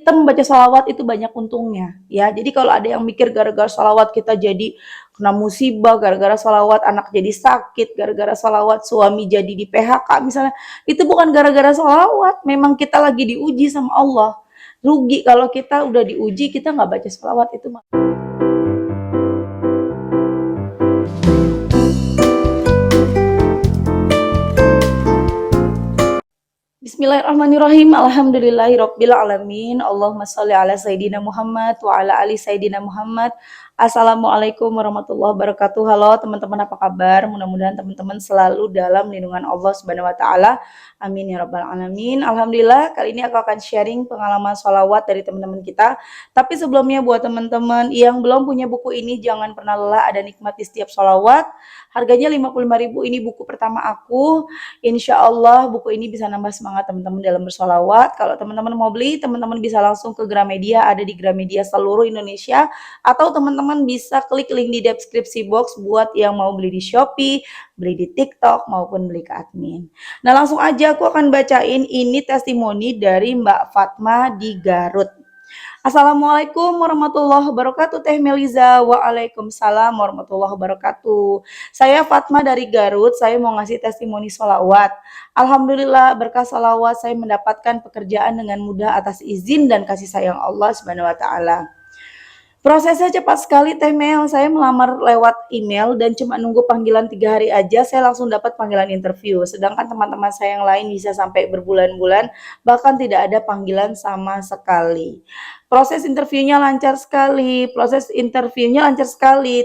kita membaca salawat itu banyak untungnya ya. Jadi kalau ada yang mikir gara-gara salawat kita jadi kena musibah, gara-gara salawat anak jadi sakit, gara-gara salawat suami jadi di PHK misalnya, itu bukan gara-gara salawat, memang kita lagi diuji sama Allah. Rugi kalau kita udah diuji kita nggak baca salawat itu. Bismillahirrahmanirrahim. Alhamdulillahirabbil alamin. Allahumma shalli ala sayidina Muhammad wa ala ali sayidina Muhammad. Assalamualaikum warahmatullahi wabarakatuh. Halo teman-teman, apa kabar? Mudah-mudahan teman-teman selalu dalam lindungan Allah Subhanahu wa taala. Amin ya rabbal alamin. Alhamdulillah, kali ini aku akan sharing pengalaman sholawat dari teman-teman kita. Tapi sebelumnya buat teman-teman yang belum punya buku ini, jangan pernah lelah ada nikmati setiap sholawat. Harganya 55.000, ini buku pertama aku. Insya Allah buku ini bisa nambah semangat teman-teman dalam bersolawat. Kalau teman-teman mau beli, teman-teman bisa langsung ke Gramedia, ada di Gramedia seluruh Indonesia. Atau teman-teman bisa klik link di deskripsi box buat yang mau beli di Shopee, beli di TikTok, maupun beli ke admin. Nah langsung aja aku akan bacain ini testimoni dari Mbak Fatma di Garut. Assalamualaikum warahmatullahi wabarakatuh Teh Meliza. Waalaikumsalam warahmatullahi wabarakatuh. Saya Fatma dari Garut, saya mau ngasih testimoni sholawat. Alhamdulillah berkah sholawat saya mendapatkan pekerjaan dengan mudah atas izin dan kasih sayang Allah Subhanahu wa taala. Prosesnya cepat sekali Teh Mel, saya melamar lewat email dan cuma nunggu panggilan 3 hari aja saya langsung dapat panggilan interview. Sedangkan teman-teman saya yang lain bisa sampai berbulan-bulan bahkan tidak ada panggilan sama sekali. Proses interviewnya lancar sekali,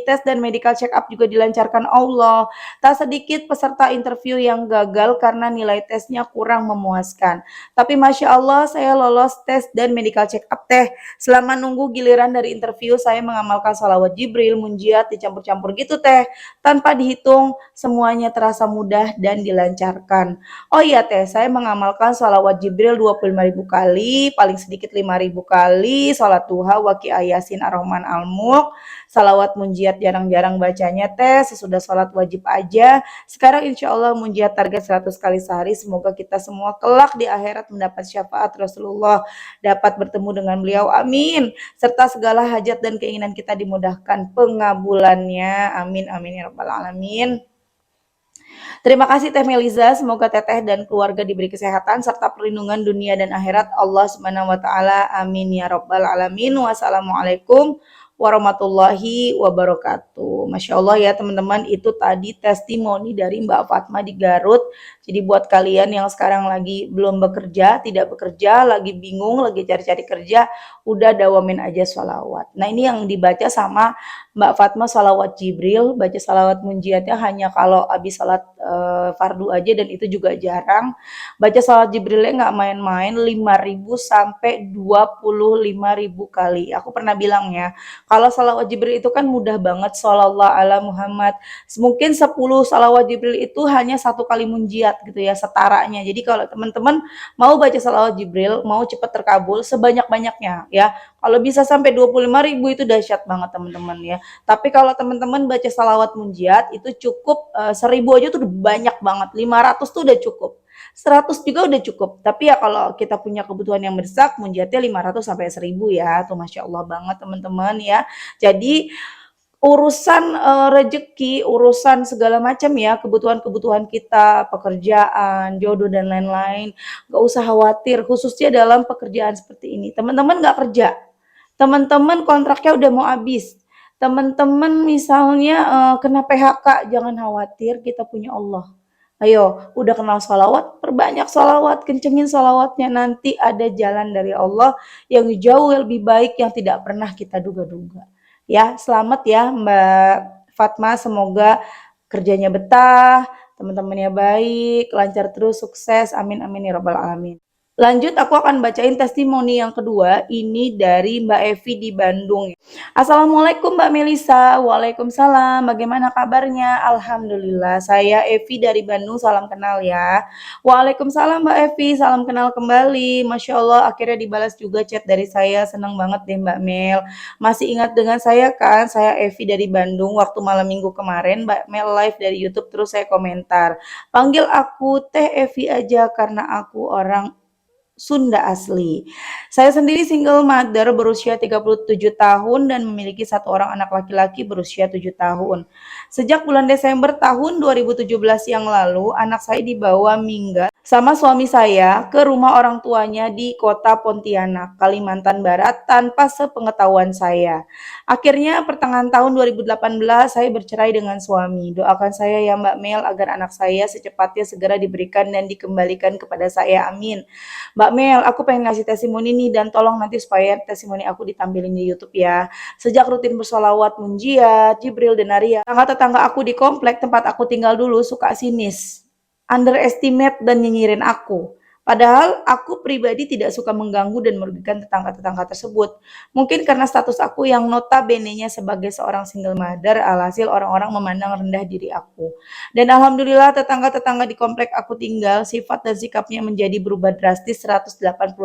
tes dan medical check up juga dilancarkan Allah. Tak sedikit peserta interview yang gagal karena nilai tesnya kurang memuaskan. Tapi Masya Allah saya lolos tes dan medical check up Teh. Selama nunggu giliran dari interview saya mengamalkan salawat Jibril, munjiat dicampur-campur gitu Teh. Tanpa dihitung semuanya terasa mudah dan dilancarkan. Oh iya Teh, saya mengamalkan salawat Jibril 25.000 kali, paling sedikit 5.000 kali. Sholat duha, waqi ayasin ar-Rahman al-Mulk, salawat munjiat jarang-jarang bacanya Teh, sesudah sholat wajib aja. Sekarang insya Allah munjiat target 100 kali sehari. Semoga kita semua kelak di akhirat mendapat syafaat Rasulullah, dapat bertemu dengan beliau, amin. Serta segala hajat dan keinginan kita dimudahkan pengabulannya, amin amin ya rabbal alamin. Terima kasih Teh Meliza, semoga Teteh dan keluarga diberi kesehatan serta perlindungan dunia dan akhirat Allah Subhanahu wa taala. Amin ya rabbal alamin. Wassalamualaikum warahmatullahi wabarakatuh. Masya Allah ya teman-teman, itu tadi testimoni dari Mbak Fatma di Garut. Jadi buat kalian yang sekarang lagi belum bekerja, tidak bekerja, lagi bingung, lagi cari-cari kerja, udah dawamin aja sholawat. Nah ini yang dibaca sama Mbak Fatma salawat Jibril, baca salawat munjiatnya hanya kalau habis salat fardu aja dan itu juga jarang. Baca salawat Jibrilnya nggak main-main, 5.000 sampai 25.000 kali. Aku pernah bilang ya, kalau salawat Jibril itu kan mudah banget, shollallahu ala Muhammad. Mungkin 10 salawat Jibril itu hanya 1 kali munjiat gitu ya, setaranya. Jadi kalau teman-teman mau baca salawat Jibril, mau cepat terkabul, sebanyak-banyaknya ya. Kalau bisa sampai 25.000 itu dahsyat banget teman-teman ya. Tapi kalau teman-teman baca salawat munjiat itu cukup 1.000 aja tuh udah banyak banget, 500 tuh udah cukup. 100 juga udah cukup. Tapi ya kalau kita punya kebutuhan yang mendesak, munjiatnya 500 sampai 1.000 ya. Tuh Masya Allah banget teman-teman ya. Jadi urusan rezeki, urusan segala macam ya, kebutuhan-kebutuhan kita, pekerjaan, jodoh dan lain-lain, gak usah khawatir, khususnya dalam pekerjaan seperti ini. Teman-teman gak kerja, teman-teman kontraknya udah mau habis, teman-teman misalnya kena PHK, jangan khawatir, kita punya Allah. Ayo, udah kenal sholawat, perbanyak sholawat, kencengin sholawatnya, nanti ada jalan dari Allah yang jauh lebih baik yang tidak pernah kita duga-duga. Ya, selamat ya Mbak Fatma, semoga kerjanya betah, teman-temannya baik, lancar terus, sukses, amin amin ya rabbal alamin. Lanjut aku akan bacain testimoni yang kedua, ini dari Mbak Evi di Bandung. Assalamualaikum Mbak Melisa. Waalaikumsalam, bagaimana kabarnya? Alhamdulillah, saya Evi dari Bandung, salam kenal ya. Waalaikumsalam Mbak Evi, salam kenal kembali. Masya Allah akhirnya dibalas juga chat dari saya, senang banget deh Mbak Mel. Masih ingat dengan saya kan? Saya Evi dari Bandung, waktu malam minggu kemarin Mbak Mel live dari YouTube terus saya komentar. Panggil aku Teh Evi aja karena aku orang Sunda asli. Saya sendiri single mother berusia 37 tahun dan memiliki satu orang anak laki-laki berusia 7 tahun. Sejak bulan Desember tahun 2017 yang lalu, anak saya dibawa minggat sama suami saya ke rumah orang tuanya di kota Pontianak, Kalimantan Barat tanpa sepengetahuan saya. Akhirnya pertengahan tahun 2018 saya bercerai dengan suami. Doakan saya ya Mbak Mel agar anak saya secepatnya segera diberikan dan dikembalikan kepada saya. Amin. Mbak Mel, aku pengen ngasih testimoni nih dan tolong nanti supaya testimoni aku ditampilin di YouTube ya. Sejak rutin bersolawat munjiat, Jibril dan Arya, tetangga-tetangga aku di komplek tempat aku tinggal dulu suka sinis, underestimate dan nyinyirin aku. Padahal aku pribadi tidak suka mengganggu dan merugikan tetangga-tetangga tersebut. Mungkin karena status aku yang notabene-nya sebagai seorang single mother, alhasil orang-orang memandang rendah diri aku. Dan alhamdulillah tetangga-tetangga di komplek aku tinggal, sifat dan sikapnya menjadi berubah drastis 180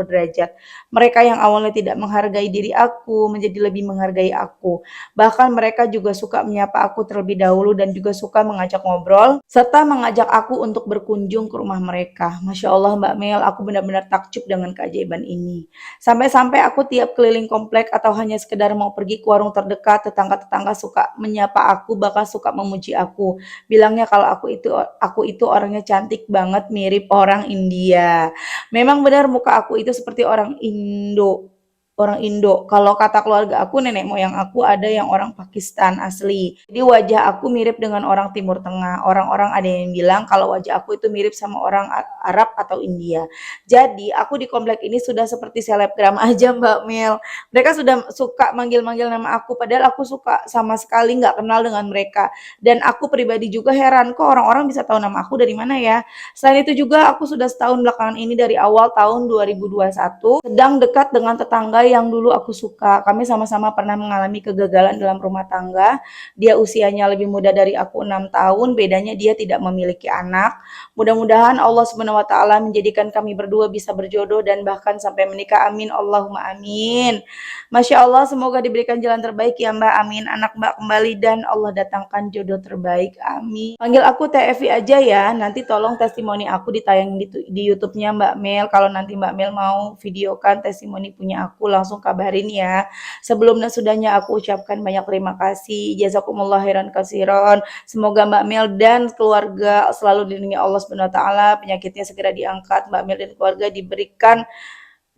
derajat. Mereka yang awalnya tidak menghargai diri aku, menjadi lebih menghargai aku. Bahkan mereka juga suka menyapa aku terlebih dahulu dan juga suka mengajak ngobrol, serta mengajak aku untuk berkunjung ke rumah mereka. Masya Allah Mbak Mel, aku benar-benar takjub dengan keajaiban ini. Sampai-sampai aku tiap keliling komplek atau hanya sekedar mau pergi ke warung terdekat, tetangga-tetangga suka menyapa aku, bahkan suka memuji aku. Bilangnya kalau aku itu orangnya cantik banget, mirip orang India. Memang benar muka aku itu seperti orang Indo. Orang Indo. Kalau kata keluarga aku, nenek moyang aku ada yang orang Pakistan asli. Jadi wajah aku mirip dengan orang Timur Tengah. Orang-orang ada yang bilang kalau wajah aku itu mirip sama orang Arab atau India. Jadi aku di komplek ini sudah seperti selebgram aja Mbak Mel. Mereka sudah suka manggil-manggil nama aku, padahal aku suka sama sekali nggak kenal dengan mereka. Dan aku pribadi juga heran, kok orang-orang bisa tahu nama aku dari mana ya? Selain itu juga aku sudah setahun belakangan ini dari awal tahun 2021 sedang dekat dengan tetangga yang dulu aku suka. Kami sama-sama pernah mengalami kegagalan dalam rumah tangga. Dia usianya lebih muda dari aku 6 tahun, bedanya dia tidak memiliki anak. Mudah-mudahan Allah Subhanahu wa taala menjadikan kami berdua bisa berjodoh dan bahkan sampai menikah. Amin. Allahumma amin. Masya Allah, semoga diberikan jalan terbaik ya Mbak. Amin. Anak Mbak kembali dan Allah datangkan jodoh terbaik. Amin. Panggil aku TFI aja ya. Nanti tolong testimoni aku ditayangin di YouTube-nya Mbak Mel. Kalau nanti Mbak Mel mau videokan testimoni punya aku, langsung kabarin ya. Sebelum dan sudahnya aku ucapkan banyak terima kasih. Jazakumullah khairan katsiran. Semoga Mbak Mel dan keluarga selalu dilindungi Allah Subhanahu wa taala, penyakitnya segera diangkat, Mbak Mel dan keluarga diberikan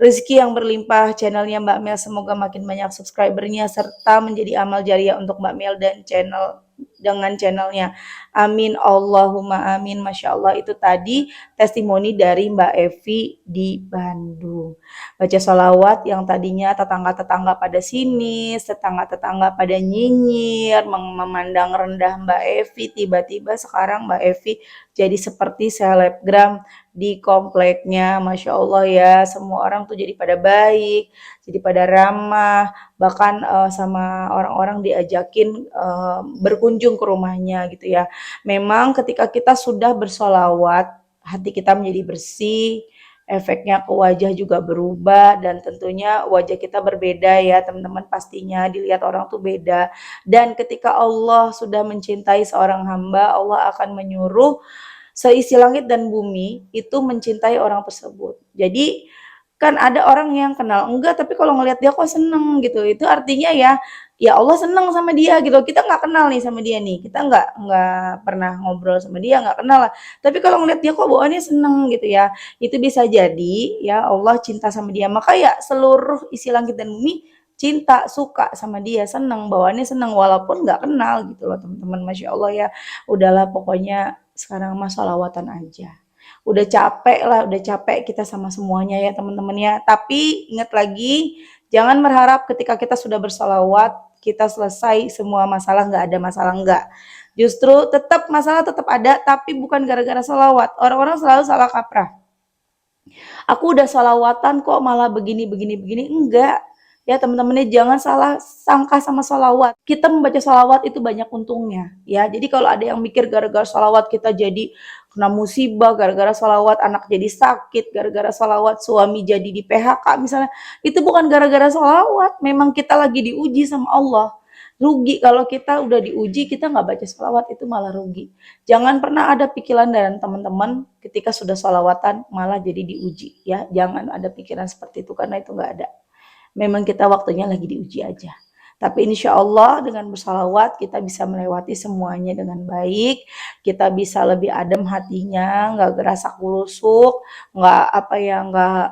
rezeki yang berlimpah, channelnya Mbak Mel semoga makin banyak subscribernya serta menjadi amal jariah untuk Mbak Mel dan channelnya. Amin Allahumma amin. Masya Allah, itu tadi testimoni dari Mbak Evi di Bandung. Baca sholawat yang tadinya tetangga-tetangga pada sini, tetangga-tetangga pada nyinyir, memandang rendah Mbak Evi, tiba-tiba sekarang Mbak Evi jadi seperti selebgram di kompleknya. Masya Allah ya, semua orang tuh jadi pada baik, jadi pada ramah, bahkan sama orang-orang diajakin berkunjung ke rumahnya gitu ya. Memang ketika kita sudah bersolawat, hati kita menjadi bersih, efeknya ke wajah juga berubah dan tentunya wajah kita berbeda ya teman-teman, pastinya dilihat orang tuh beda. Dan ketika Allah sudah mencintai seorang hamba, Allah akan menyuruh seisi langit dan bumi itu mencintai orang tersebut. Jadi kan ada orang yang kenal enggak tapi kalau ngelihat dia kok seneng gitu, itu artinya ya Allah seneng sama dia gitu. Kita nggak kenal nih sama dia nih, kita nggak pernah ngobrol sama dia, nggak kenal lah, tapi kalau ngelihat dia kok bawaannya seneng gitu ya, itu bisa jadi ya Allah cinta sama dia. Maka ya seluruh isi langit dan bumi cinta, suka sama dia, seneng, bawaannya seneng walaupun nggak kenal gitu loh teman-teman. Masya Allah ya, udahlah pokoknya sekarang mah sholawatan aja. Udah capek lah, udah capek kita sama semuanya ya teman-teman ya. Tapi ingat lagi, jangan berharap ketika kita sudah bersolawat, kita selesai semua masalah, nggak ada masalah, nggak. Justru tetap masalah tetap ada, tapi bukan gara-gara solawat. Orang-orang selalu salah kaprah. Aku udah sholawatan kok malah begini, enggak. Ya teman-temannya jangan salah sangka sama sholawat. Kita membaca sholawat itu banyak untungnya. Ya, jadi kalau ada yang mikir gara-gara sholawat kita jadi kena musibah, gara-gara sholawat anak jadi sakit, gara-gara sholawat suami jadi di PHK misalnya, itu bukan gara-gara sholawat. Memang kita lagi diuji sama Allah. Rugi kalau kita udah diuji, kita nggak baca sholawat, itu malah rugi. Jangan pernah ada pikiran dan teman-teman ketika sudah sholawatan malah jadi diuji ya. Jangan ada pikiran seperti itu karena itu nggak ada. Memang kita waktunya lagi diuji aja. Tapi insya Allah dengan bersalawat kita bisa melewati semuanya dengan baik. Kita bisa lebih adem hatinya, nggak gerasa kurusuk, nggak apa ya, nggak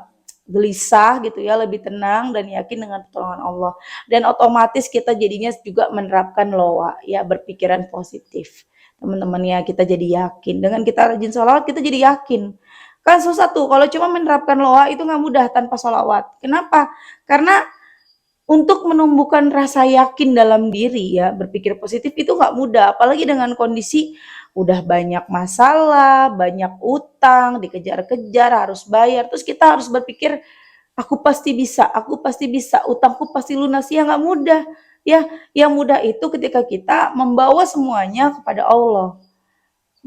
gelisah gitu ya, lebih tenang dan yakin dengan pertolongan Allah. Dan otomatis kita jadinya juga menerapkan loa ya, berpikiran positif. Teman-teman ya, kita jadi yakin. Dengan kita rajin sholawat, kita jadi yakin. Kan susah tuh, kalau cuma menerapkan loa itu nggak mudah tanpa sholawat. Kenapa? Karena untuk menumbuhkan rasa yakin dalam diri ya, berpikir positif itu nggak mudah, apalagi dengan kondisi udah banyak masalah, banyak utang, dikejar-kejar, harus bayar, terus kita harus berpikir, aku pasti bisa, utangku pasti lunas, ya nggak mudah. Ya, yang mudah itu ketika kita membawa semuanya kepada Allah.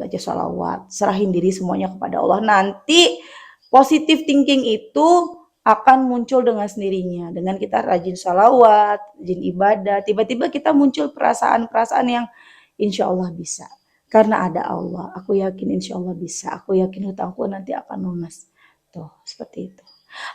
Baca sholawat, serahin diri semuanya kepada Allah. Nanti positive thinking itu akan muncul dengan sendirinya. Dengan kita rajin sholawat, rajin ibadah, tiba-tiba kita muncul perasaan-perasaan yang insya Allah bisa. Karena ada Allah, aku yakin insya Allah bisa. Aku yakin hutangku nanti akan lunas. Tuh, seperti itu.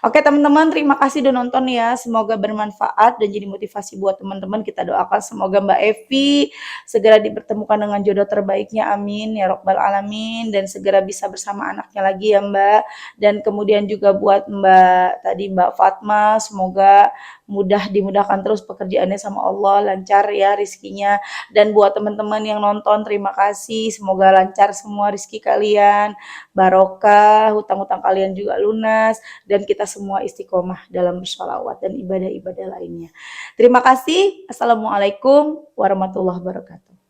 Oke teman-teman, terima kasih udah nonton ya. Semoga bermanfaat dan jadi motivasi buat teman-teman. Kita doakan semoga Mbak Evi segera dipertemukan dengan jodoh terbaiknya. Amin ya Rabbal Alamin. Dan segera bisa bersama anaknya lagi ya Mbak. Dan kemudian juga buat Mbak Fatma, semoga dimudahkan terus pekerjaannya sama Allah, lancar ya rizkinya. Dan buat teman-teman yang nonton, terima kasih. Semoga lancar semua rizki kalian, barokah, hutang-hutang kalian juga lunas, dan kita semua istiqomah dalam bersolawat dan ibadah-ibadah lainnya. Terima kasih. Assalamualaikum warahmatullahi wabarakatuh.